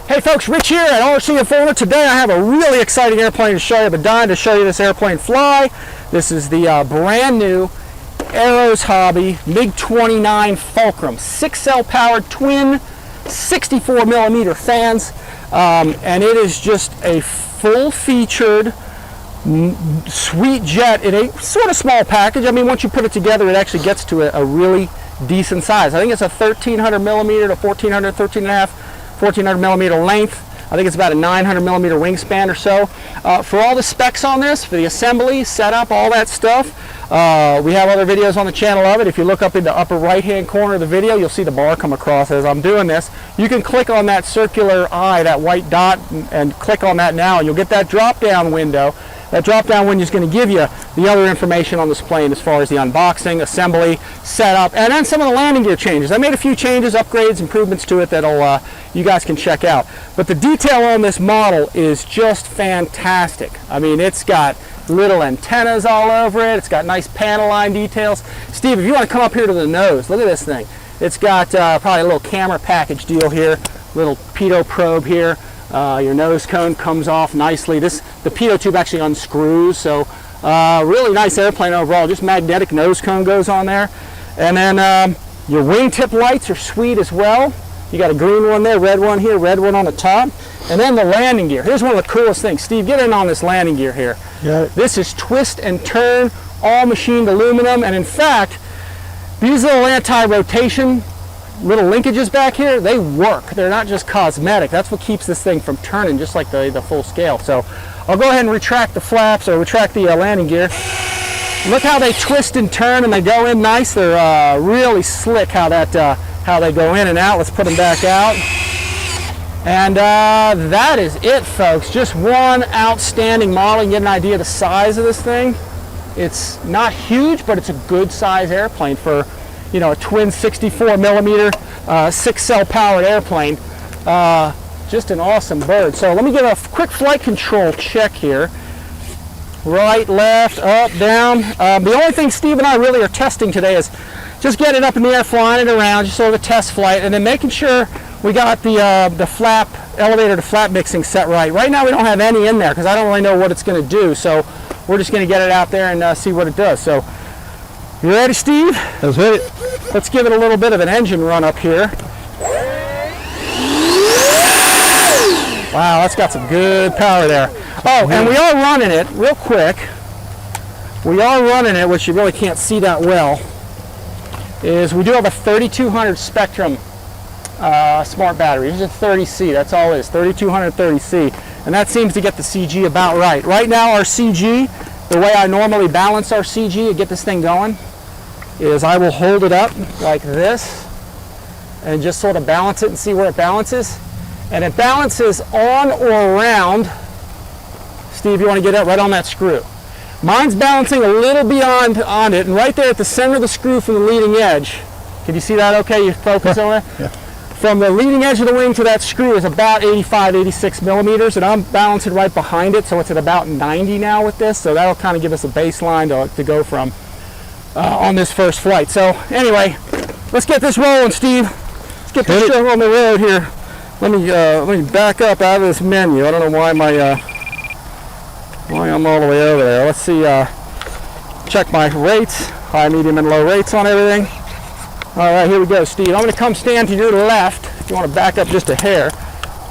Hey folks, Rich here at RCINFORMER. Today I have a really exciting airplane to show you. I've been dying to show you this airplane fly. This is the brand new Aeros Hobby MIG-29 Fulcrum. 6-cell powered twin 64mm fans. And it is just a full-featured sweet jet in a sort of small package. I mean, once you put it together, it actually gets to a really decent size. I think it's a 1300mm to 1400, 1400mm length. I think it's about a 900mm wingspan or so. For all the specs on this, for the assembly, setup, all that stuff, we have other videos on the channel of it. If you look up in the upper right hand corner of the video, you'll see the bar come across as I'm doing this. You can click on that circular eye, that white dot, and click on that now, and you'll get that drop down window. That drop-down window is going to give you the other information on this plane as far as the unboxing, assembly, setup, and then some of the landing gear changes. I made a few changes, upgrades, improvements to it that'll you guys can check out. But the detail on this model is just fantastic. I mean, it's got little antennas all over it. It's got nice panel line details. Steve, if you want to come up here to the nose, look at this thing. It's got probably a little camera package deal here, little pitot probe here. Your nose cone comes off nicely. The pitot tube actually unscrews, so really nice airplane overall. Just magnetic nose cone goes on there. And then your wingtip lights are sweet as well. You got a green one there, red one here, red one on the top. And then the landing gear. Here's one of the coolest things. Steve, get in on this landing gear here. Yeah. This is twist and turn, all machined aluminum. And in fact, these little anti-rotation little linkages back here, they work. They're not just cosmetic. That's what keeps this thing from turning just like the full scale. So I'll go ahead and retract the flaps, or retract the landing gear. Look how they twist and turn and they go in nice. They're really slick how they go in and out. Let's put them back out. And that is it, folks. Just one outstanding model. You can get an idea of the size of this thing. It's not huge, but it's a good size airplane for, you know, a twin 64mm 6-cell powered airplane. Just an awesome bird. So let me give a quick flight control check here. Right, left, up, down. The only thing Steve and I really are testing today is just getting it up in the air, flying it around, just sort of a test flight, and then making sure we got the flap, elevator to flap mixing set right. Right now we don't have any in there because I don't really know what it's going to do. So we're just going to get it out there and see what it does. So you ready, Steve? Let's hit it. Let's give it a little bit of an engine run up here. Wow, that's got some good power there. Oh, and we are running it real quick. We are running it, which you really can't see that well, is we do have a 3200 SPEKTRUM Smart battery. It's just 30C, that's all it is, 3200 30C. And that seems to get the CG about right. Right now our CG, the way I normally balance our CG to get this thing going, is I will hold it up like this and just sort of balance it and see where it balances. And it balances on or around, Steve, you want to get that right on that screw. Mine's balancing a little beyond on it, and right there at the center of the screw from the leading edge. Can you see that okay? You focus on it? Yeah. From the leading edge of the wing to that screw is about 85, 86 millimeters, and I'm balancing right behind it, so it's at about 90 now with this, so that'll kind of give us a baseline to go from on this first flight. So anyway, let's get this rolling, Steve. Let's get this show on the road here. Let me back up out of this menu. I don't know why why I'm all the way over there. Let's see. Check my rates, high, medium, and low rates on everything. All right, here we go, Steve. I'm going to come stand to your left. If you want to back up just a hair,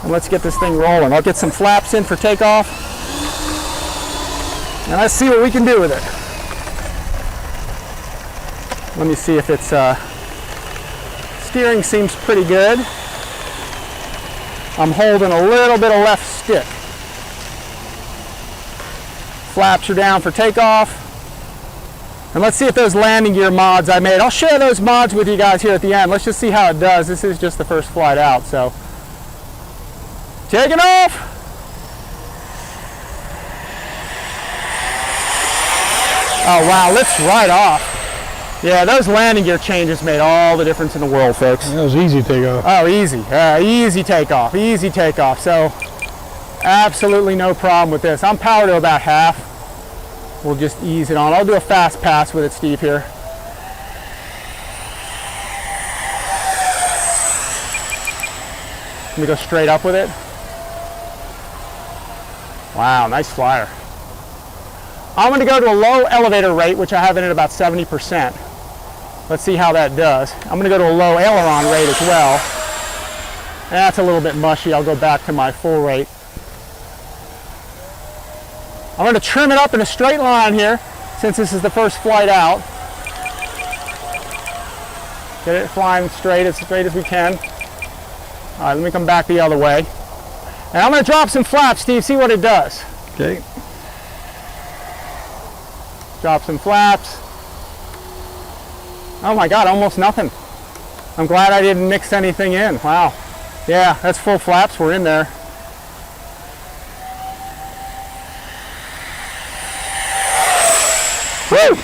and let's get this thing rolling. I'll get some flaps in for takeoff, and let's see what we can do with it. Let me see if it's steering seems pretty good. I'm holding a little bit of left stick. Flaps are down for takeoff. And let's see if those landing gear mods I made, I'll share those mods with you guys here at the end. Let's just see how it does. This is just the first flight out, so. Taking off. Oh wow, lifts right off. Yeah, those landing gear changes made all the difference in the world, folks. That was easy takeoff. Oh, easy. Easy takeoff. Easy takeoff. So, absolutely no problem with this. I'm powered to about half. We'll just ease it on. I'll do a fast pass with it, Steve, here. Let me go straight up with it. Wow, nice flyer. I'm going to go to a low elevator rate, which I have it at about 70%. Let's see how that does. I'm going to go to a low aileron rate as well. That's a little bit mushy. I'll go back to my full rate. I'm going to trim it up in a straight line here, since this is the first flight out. Get it flying straight as we can. All right, let me come back the other way. And I'm going to drop some flaps, Steve, see what it does. Okay. Drop some flaps. Oh my God, almost nothing. I'm glad I didn't mix anything in. Wow. Yeah, that's full flaps. We're in there. Woo!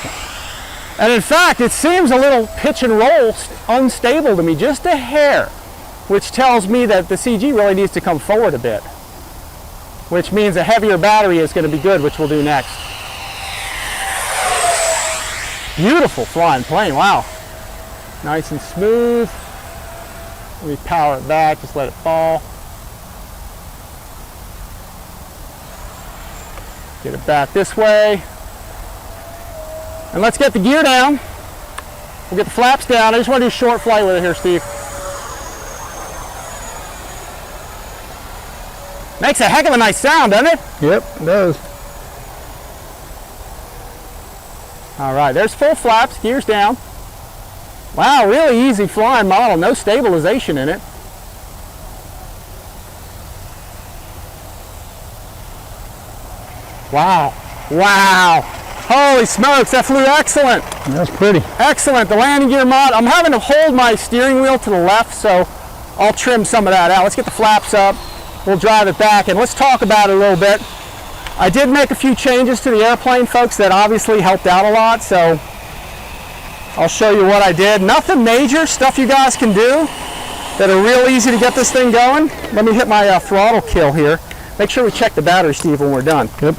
And in fact, it seems a little pitch and roll unstable to me, just a hair, which tells me that the CG really needs to come forward a bit, which means a heavier battery is going to be good, which we'll do next. Beautiful flying plane, wow. Nice and smooth. Let me power it back, just let it fall. Get it back this way. And let's get the gear down. We'll get the flaps down. I just want to do a short flight with it here, Steve. Makes a heck of a nice sound, doesn't it? Yep, it does. All right, there's full flaps, gears down. Wow, really easy flying model, no stabilization in it. Wow, wow. Holy smokes, that flew excellent. That's pretty. Excellent, the landing gear mod. I'm having to hold my steering wheel to the left, so I'll trim some of that out. Let's get the flaps up, we'll drive it back, and let's talk about it a little bit. I did make a few changes to the airplane, folks, that obviously helped out a lot, so I'll show you what I did. Nothing major, stuff you guys can do that are real easy to get this thing going. Let me hit my throttle kill here. Make sure we check the battery, Steve, when we're done. Yep.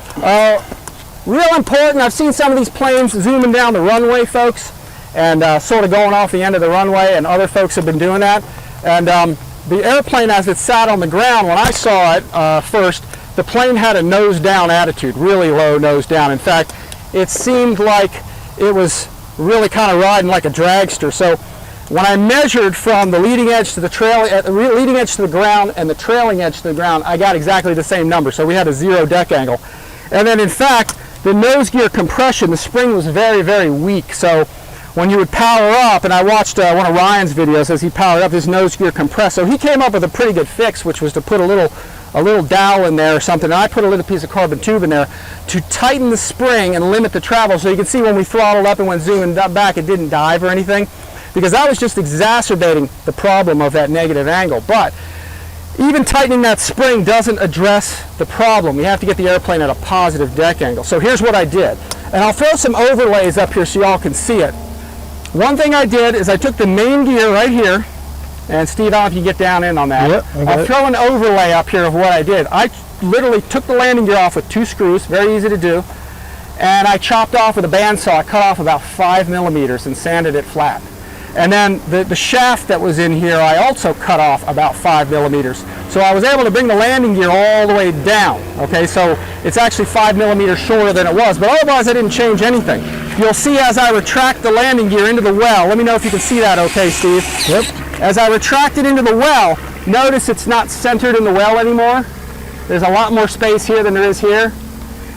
Real important, I've seen some of these planes zooming down the runway, folks, and sort of going off the end of the runway, and other folks have been doing that. And the airplane, as it sat on the ground, when I saw it first, the plane had a nose down attitude, really low nose down. In fact, it seemed like it was really kind of riding like a dragster. So when I measured from the leading edge to the leading edge to the ground and the trailing edge to the ground, I got exactly the same number. So we had a 0 deck angle. And then in fact, the nose gear compression, the spring was very, very weak. So when you would power up, and I watched one of Ryan's videos as he powered up, his nose gear compressed. So he came up with a pretty good fix, which was to put a little dowel in there or something. And I put a little piece of carbon tube in there to tighten the spring and limit the travel. So you can see when we throttled up and went zooming back, it didn't dive or anything, because that was just exacerbating the problem of that negative angle. But even tightening that spring doesn't address the problem. We have to get the airplane at a positive deck angle. So here's what I did. And I'll throw some overlays up here so y'all can see it. One thing I did is I took the main gear right here, and Steve, I don't know if you get down in on that. Yep, I'll throw an overlay up here of what I did. I literally took the landing gear off with 2 screws, very easy to do, and I chopped off with a bandsaw. I cut off about 5 millimeters and sanded it flat. And then the shaft that was in here, I also cut off about 5 millimeters. So I was able to bring the landing gear all the way down. Okay, so it's actually 5 millimeters shorter than it was, but otherwise I didn't change anything. You'll see as I retract the landing gear into the well, let me know if you can see that okay, Steve. Yep. As I retract it into the well, notice it's not centered in the well anymore. There's a lot more space here than there is here.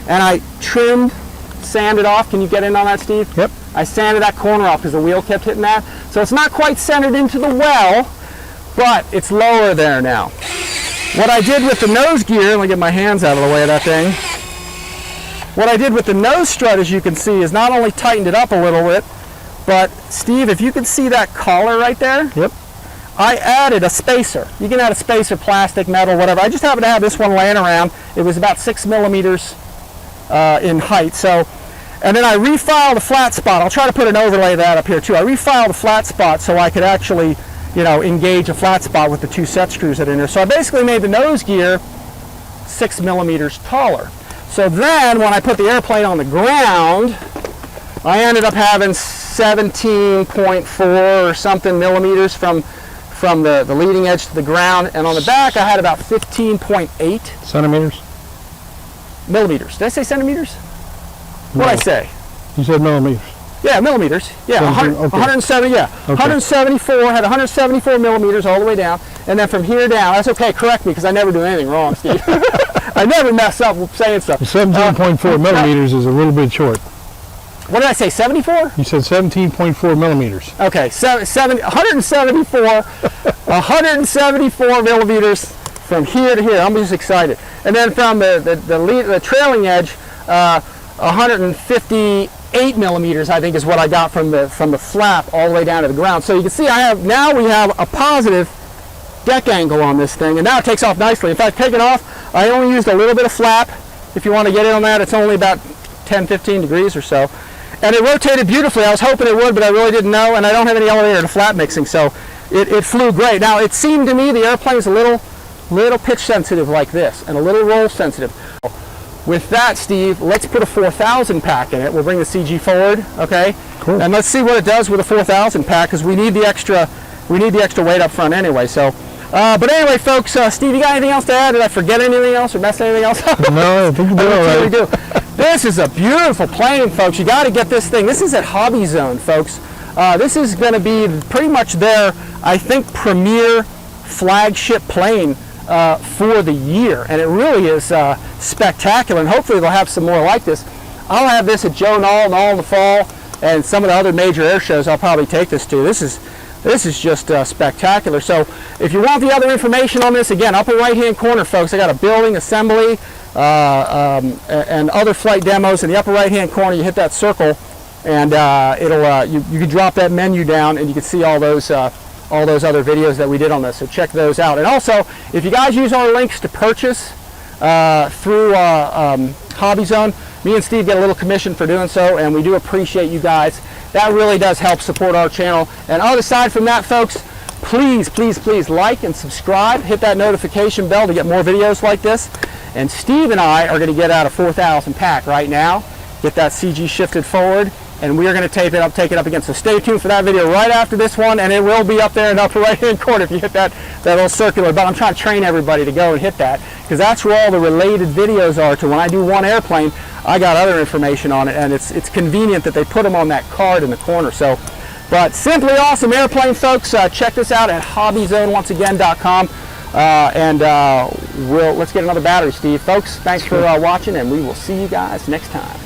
And I trimmed, sanded off. Can you get in on that, Steve? Yep. I sanded that corner off because the wheel kept hitting that. So it's not quite centered into the well, but it's lower there now. What I did with the nose gear, let me get my hands out of the way of that thing. What I did with the nose strut, as you can see, is not only tightened it up a little bit, but Steve, if you can see that collar right there, yep, I added a spacer. You can add a spacer, plastic, metal, whatever. I just happen to have this one laying around. It was about 6 millimeters in height. So, and then I refiled the flat spot. I'll try to put an overlay of that up here too. I refiled the flat spot so I could actually, you know, engage a flat spot with the 2 set screws that are in there. So I basically made the nose gear 6 millimeters taller. So then when I put the airplane on the ground, I ended up having 17.4 or something millimeters from the leading edge to the ground, and on the back I had about 15.8 centimeters. millimeters. Did I say centimeters? What did I say? You said millimeters. Yeah, millimeters. Yeah, 170. Yeah, okay. 174. Had 174 millimeters all the way down, and then from here down. That's okay. Correct me, because I never do anything wrong, Steve. I never mess up saying stuff. 17.4 millimeters is a little bit short. What did I say? 74? You said 17.4 millimeters. Okay, 174 millimeters from here to here. I'm just excited. And then from the trailing edge, 158 millimeters, I think, is what I got from the flap all the way down to the ground. So you can see we have a positive deck angle on this thing, and now it takes off nicely. In fact, taking off, I only used a little bit of flap. If you want to get in on that, it's only about 10-15 degrees or so. And it rotated beautifully. I was hoping it would, but I really didn't know, and I don't have any elevator to flap mixing, so it flew great. Now, it seemed to me the airplane's a little pitch sensitive like this, and a little roll sensitive. With that, Steve, let's put a 4000 pack in it. We'll bring the CG forward, okay? Cool. And let's see what it does with a 4000 pack, because we need the extra weight up front anyway. So, but anyway, folks, Steve, you got anything else to add? Did I forget anything else or mess anything else up? No, I think you did all right. Do. This is a beautiful plane, folks. You got to get this thing. This is at Hobby Zone, folks. This is going to be pretty much their, I think, premier flagship plane for the year, and it really is spectacular, and hopefully they'll have some more like this. I'll have this at Joe Knoll in the fall, and some of the other major air shows I'll probably take this to. This is just spectacular. So if you want the other information on this, again, upper right hand corner, folks, I got a building assembly and other flight demos. In the upper right hand corner, you hit that circle, and you can drop that menu down, and you can see all those other videos that we did on this. So check those out. And also, if you guys use our links to purchase through Hobby Zone, me and Steve get a little commission for doing so, and we do appreciate you guys. That really does help support our channel. And aside from that, folks, please like and subscribe. Hit that notification bell to get more videos like this. And Steve and I are going to get out a 4000 pack right now, get that CG shifted forward, and we are going to take it up again. So stay tuned for that video right after this one, and it will be up there in the upper right hand corner if you hit that little circular button. I'm trying to train everybody to go and hit that, because that's where all the related videos are to when I do one airplane. I got other information on it, and it's convenient that they put them on that card in the corner. So, but simply awesome airplane, folks. Check this out at hobbyzone.com, and let's get another battery, Steve. Folks, thanks for watching, and we will see you guys next time.